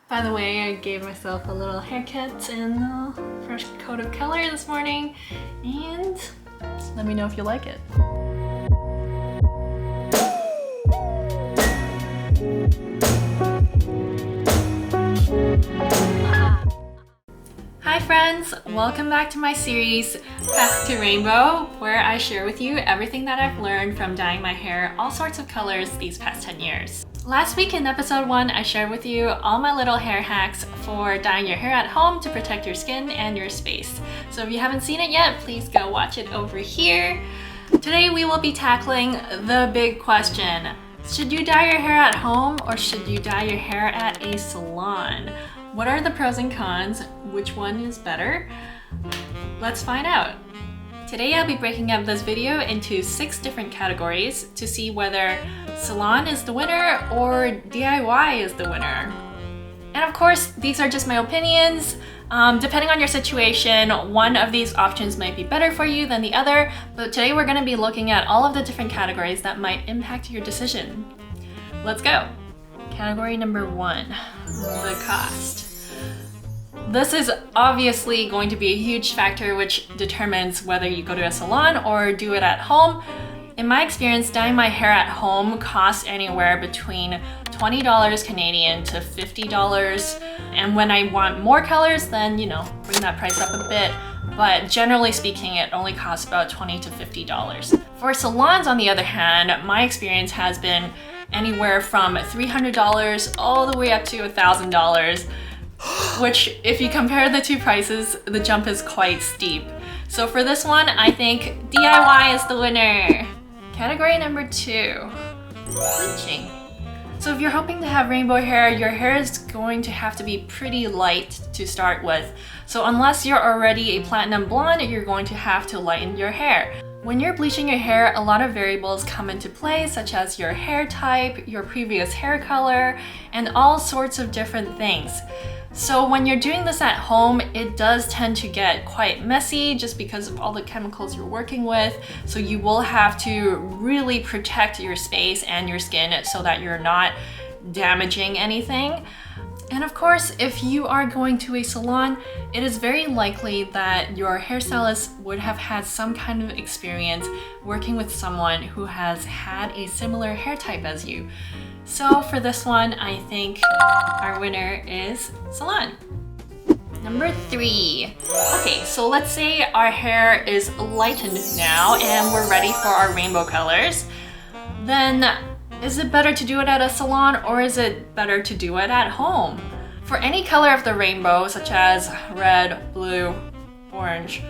By the way, I gave myself a little haircut and a fresh coat of color this morning, and let me know if you like it. Hi friends, welcome back to my series Path to Rainbow, where I share with you everything that I've learned from dyeing my hair all sorts of colors these past 10 years. Last week in episode 1, I shared with you all my little hair hacks for dyeing your hair at home to protect your skin and your space. So if you haven't seen it yet, please go watch it over here. Today we will be tackling the big question. Should you dye your hair at home or should you dye your hair at a salon? What are the pros and cons? Which one is better? Let's find out. Today I'll be breaking up this video into 6 different categories to see whether salon is the winner or DIY is the winner. And of course, these are just my opinions. Depending on your situation, one of these options might be better for you than the other, but today we're going to be looking at all of the different categories that might impact your decision. Let's go. Category number 1, the cost. This is obviously going to be a huge factor which determines whether you go to a salon or do it at home. In my experience, dyeing my hair at home costs anywhere between $20 Canadian to $50. And when I want more colors, then, bring that price up a bit. But generally speaking, it only costs about $20 to $50. For salons, on the other hand, my experience has been anywhere from $300 all the way up to $1,000. Which, if you compare the two prices, the jump is quite steep. So for this one, I think DIY is the winner. Category number 2, bleaching. So if you're hoping to have rainbow hair, your hair is going to have to be pretty light to start with. So unless you're already a platinum blonde, you're going to have to lighten your hair. When you're bleaching your hair, a lot of variables come into play, such as your hair type, your previous hair color, and all sorts of different things. So when you're doing this at home, it does tend to get quite messy just because of all the chemicals you're working with. So you will have to really protect your space and your skin so that you're not damaging anything. And of course, if you are going to a salon, it is very likely that your hairstylist would have had some kind of experience working with someone who has had a similar hair type as you. So for this one, I think our winner is salon. Number 3. Okay, so let's say our hair is lightened now and we're ready for our rainbow colors. Then is it better to do it at a salon or is it better to do it at home? For any color of the rainbow, such as red, blue, orange,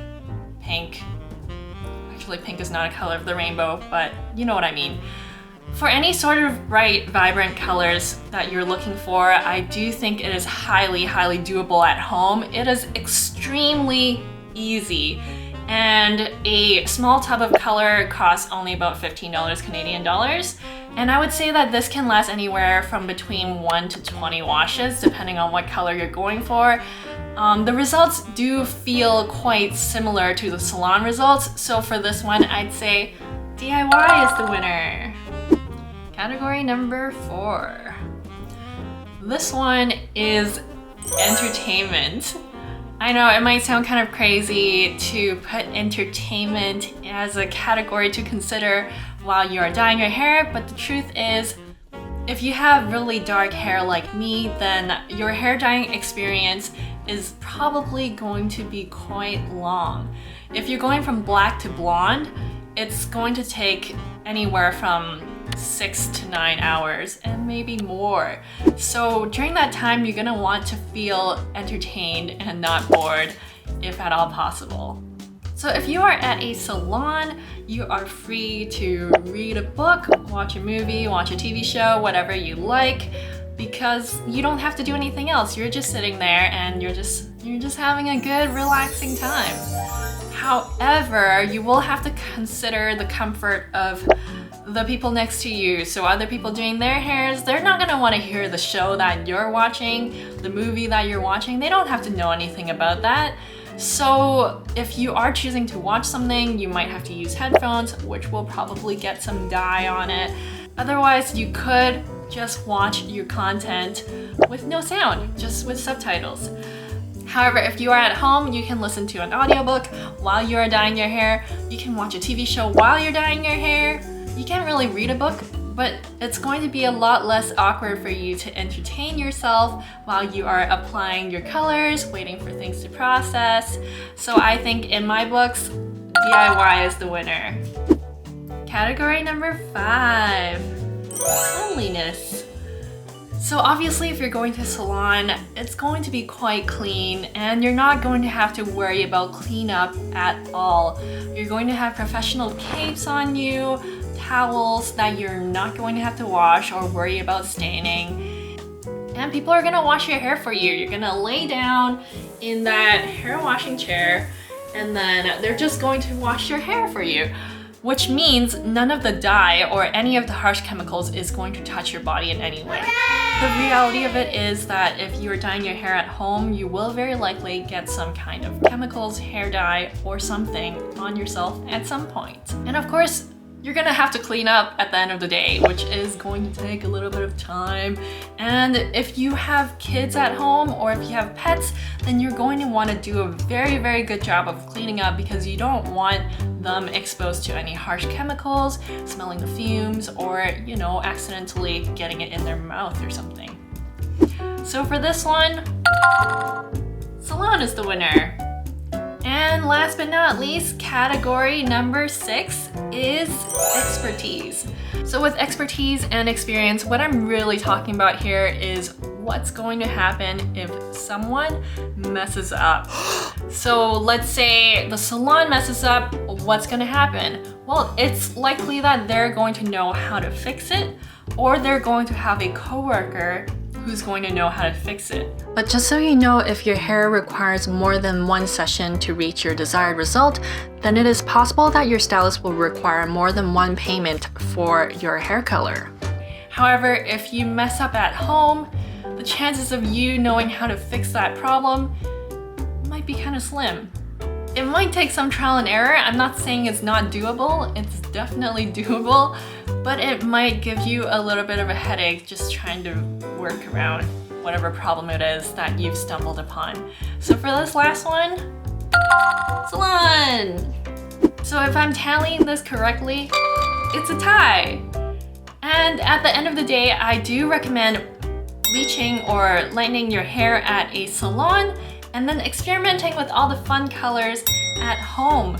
pink. Actually, pink is not a color of the rainbow, but you know what I mean. For any sort of bright, vibrant colors that you're looking for, I do think it is highly, highly doable at home. It is extremely easy. And a small tub of color costs only about $15 Canadian dollars. And I would say that this can last anywhere from between 1 to 20 washes, depending on what color you're going for. The results do feel quite similar to the salon results. So for this one, I'd say DIY is the winner. Category number 4. This one is entertainment. I know it might sound kind of crazy to put entertainment as a category to consider while you're dyeing your hair, but the truth is, if you have really dark hair like me, then your hair dyeing experience is probably going to be quite long. If you're going from black to blonde, it's going to take anywhere from 6 to 9 hours and maybe more. So during that time, you're gonna want to feel entertained and not bored, if at all possible. So if you are at a salon, you are free to read a book, watch a movie, watch a TV show, whatever you like, because you don't have to do anything else. You're just sitting there and you're just having a good, relaxing time. However, you will have to consider the comfort of the people next to you. So other people doing their hairs, they're not gonna want to hear the show that you're watching, the movie that you're watching. They don't have to know anything about that. So if you are choosing to watch something, you might have to use headphones, which will probably get some dye on it. Otherwise, you could just watch your content with no sound, just with subtitles. However, if you are at home, you can listen to an audiobook while you are dyeing your hair. You can watch a TV show while you're dyeing your hair. You can't really read a book, but it's going to be a lot less awkward for you to entertain yourself while you are applying your colors, waiting for things to process. So I think in my books, DIY is the winner. Category number 5, cleanliness. So obviously if you're going to a salon, it's going to be quite clean and you're not going to have to worry about cleanup at all. You're going to have professional capes on you, towels that you're not going to have to wash or worry about staining. And people are gonna wash your hair for you. You're gonna lay down in that hair washing chair and then they're just going to wash your hair for you. Which means none of the dye or any of the harsh chemicals is going to touch your body in any way. The reality of it is that if you are dyeing your hair at home, you will very likely get some kind of chemicals, hair dye, or something on yourself at some point. And of course, you're gonna have to clean up at the end of the day, which is going to take a little bit of time. And if you have kids at home or if you have pets, then you're going to want to do a very, very good job of cleaning up because you don't want them exposed to any harsh chemicals, smelling the fumes, or, you know, accidentally getting it in their mouth or something. So for this one, salon is the winner. And last but not least, category number 6 is expertise. So with expertise and experience, what I'm really talking about here is what's going to happen if someone messes up. So let's say the salon messes up, what's gonna happen? Well, it's likely that they're going to know how to fix it, or they're going to have a coworker who's going to know how to fix it. But just so you know, if your hair requires more than one session to reach your desired result, then it is possible that your stylist will require more than one payment for your hair color. However, if you mess up at home, the chances of you knowing how to fix that problem might be kind of slim. It might take some trial and error. I'm not saying it's not doable, it's definitely doable, but it might give you a little bit of a headache just trying to work around whatever problem it is that you've stumbled upon. So for this last one, salon! So if I'm tallying this correctly, it's a tie. And at the end of the day, I do recommend bleaching or lightening your hair at a salon and then experimenting with all the fun colors at home.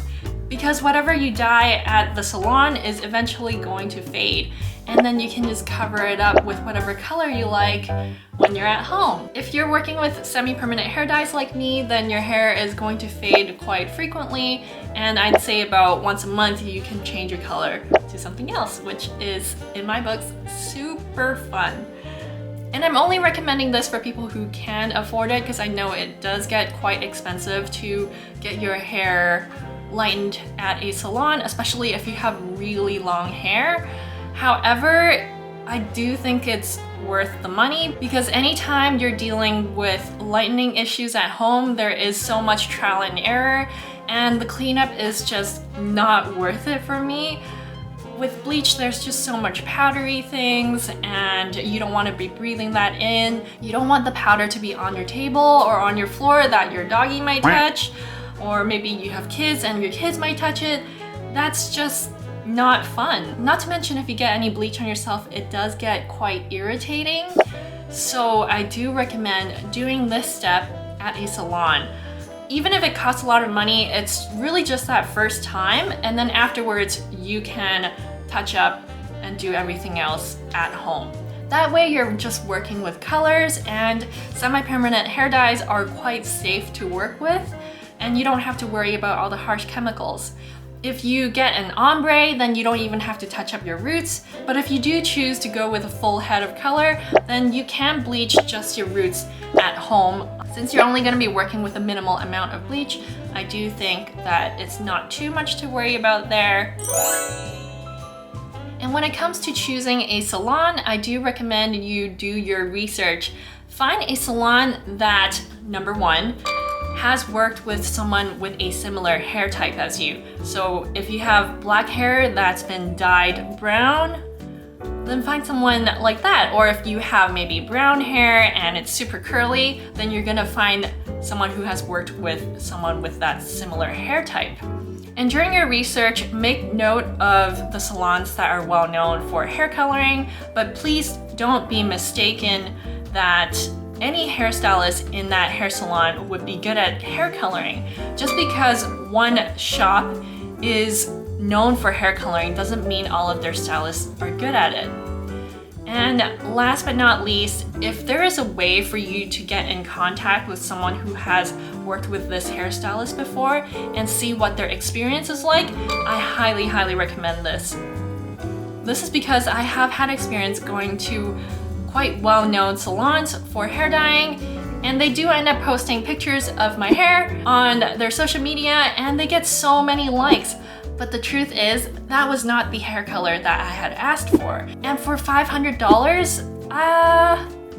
Because whatever you dye at the salon is eventually going to fade, and then you can just cover it up with whatever color you like when you're at home. If you're working with semi-permanent hair dyes like me, then your hair is going to fade quite frequently, and I'd say about once a month you can change your color to something else, which is, in my books, super fun. And I'm only recommending this for people who can afford it because I know it does get quite expensive to get your hair lightened at a salon, especially if you have really long hair. However, I do think it's worth the money because anytime you're dealing with lightening issues at home, there is so much trial and error, and the cleanup is just not worth it for me. With bleach, there's just so much powdery things and you don't want to be breathing that in. You don't want the powder to be on your table or on your floor that your doggy might touch, or maybe you have kids and your kids might touch it. That's just not fun. Not to mention if you get any bleach on yourself, it does get quite irritating. So I do recommend doing this step at a salon. Even if it costs a lot of money, it's really just that first time, and then afterwards you can touch up and do everything else at home. That way you're just working with colors, and semi-permanent hair dyes are quite safe to work with, and you don't have to worry about all the harsh chemicals. If you get an ombre, then you don't even have to touch up your roots, but if you do choose to go with a full head of color, then you can bleach just your roots at home. Since you're only going to be working with a minimal amount of bleach, I do think that it's not too much to worry about there. And when it comes to choosing a salon, I do recommend you do your research. Find a salon that, number one, has worked with someone with a similar hair type as you. So if you have black hair that's been dyed brown, then find someone like that. Or if you have maybe brown hair and it's super curly, then you're gonna find someone who has worked with someone with that similar hair type. And during your research, make note of the salons that are well known for hair coloring, but please don't be mistaken that any hairstylist in that hair salon would be good at hair coloring. Just because one shop is known for hair coloring doesn't mean all of their stylists are good at it. And last but not least, if there is a way for you to get in contact with someone who has worked with this hairstylist before and see what their experience is like, I highly, highly recommend this. This is because I have had experience going to quite well-known salons for hair dyeing, and they do end up posting pictures of my hair on their social media and they get so many likes. But the truth is, that was not the hair color that I had asked for. And for $500,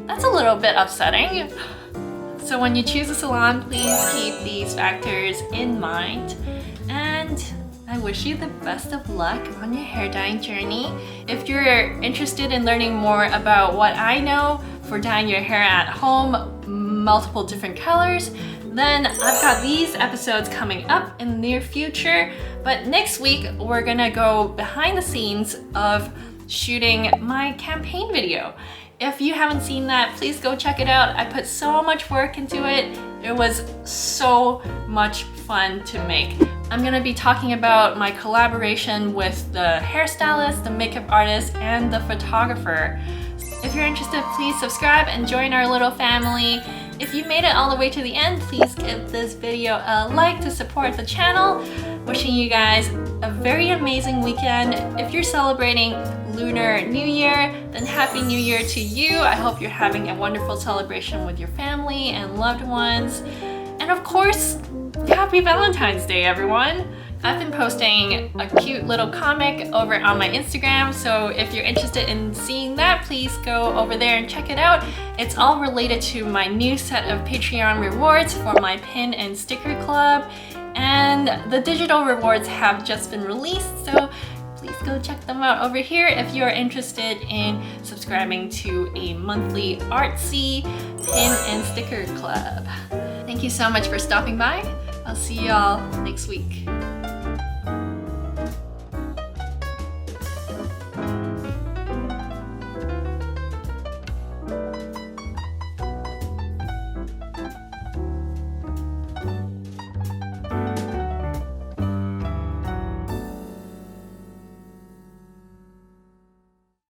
that's a little bit upsetting. So when you choose a salon, please keep these factors in mind. And I wish you the best of luck on your hair dyeing journey. If you're interested in learning more about what I know for dyeing your hair at home, multiple different colors, then I've got these episodes coming up in the near future. But next week, we're gonna go behind the scenes of shooting my campaign video. If you haven't seen that, please go check it out. I put so much work into it. It was so much fun to make. I'm gonna be talking about my collaboration with the hairstylist, the makeup artist, and the photographer. If you're interested, please subscribe and join our little family. If you made it all the way to the end, please give this video a like to support the channel. Wishing you guys a very amazing weekend. If you're celebrating Lunar New Year, then Happy New Year to you. I hope you're having a wonderful celebration with your family and loved ones. And of course, Happy Valentine's Day, everyone. I've been posting a cute little comic over on my Instagram, so if you're interested in seeing that, please go over there and check it out. It's all related to my new set of Patreon rewards for my pin and sticker club, and the digital rewards have just been released, so please go check them out over here if you're interested in subscribing to a monthly artsy pin and sticker club. Thank you so much for stopping by. I'll see y'all next week.